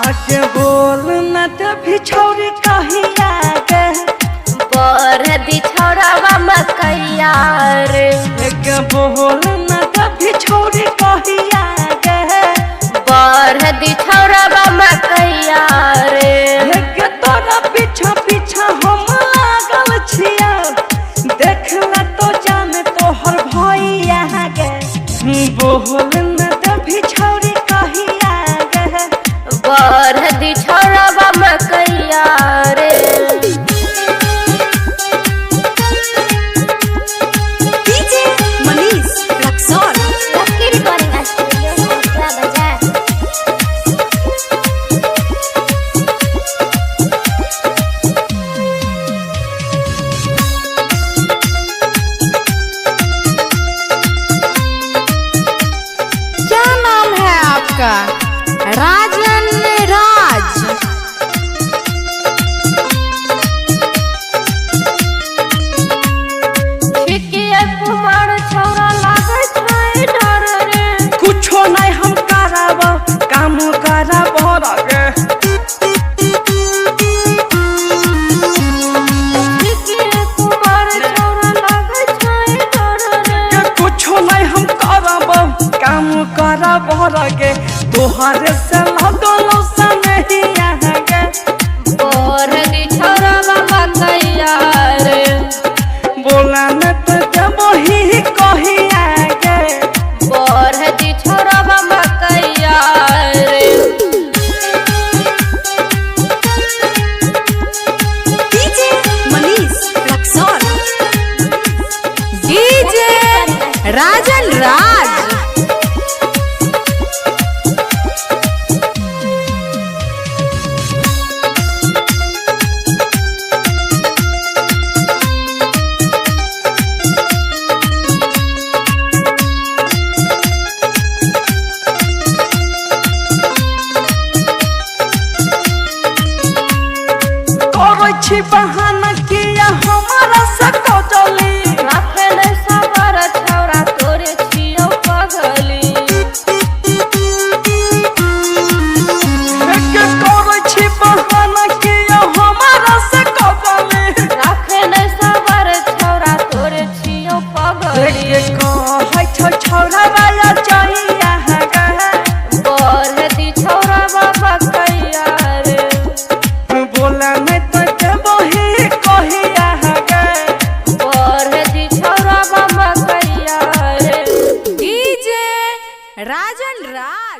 आगे बोल न तो बिछौरी कहिया गे बर दी छौरावा मकैया रे आगे बोल न तो बिछौरी कहिया गे बर दी छौरावा मकैया रे आगे तोरा पीछा पीछा हम लागल छिया देखला तो जाने तोहर भैया गे बोल न तो बिछौरी कहिया गे बर दी छौरावा मकैया रे डीजे मनीष रक्सौल लकी रिकॉर्डिंग स्टूडियो मोतिया बाजार। क्या नाम है आपका? राजन राज। छिकिया कुमार छौरा लागे छै डर रे कुछो नहीं हम कराब काम कराब गे छिकिया कुमार छौरा लागे छै डर रे कुछो नहीं हम कराब काम कराब गे तोहरे से लगलो से नहीं गे बर दी छौरावा मकैया रे बोला न तो जब ही कहिया गे बर दी छौरावा मकैया रे डीजे मनीष रक्सौल डीजे राजन राज। करै छी बहाना किया हमारा से कटली राखे नै सबर छौरा तोरे छियौ पगली के करै छी बहाना किया हमारा से कटली राखे नै सबर छौरा तोरे छियौ पगली के कहै छौ छौरा वाला चाहिए गे बर दी छौरावा मकैया रे बोला नहीं तो जब ही कहिया गे बर दी छौरावा मकैया रे डीजे राजन राज।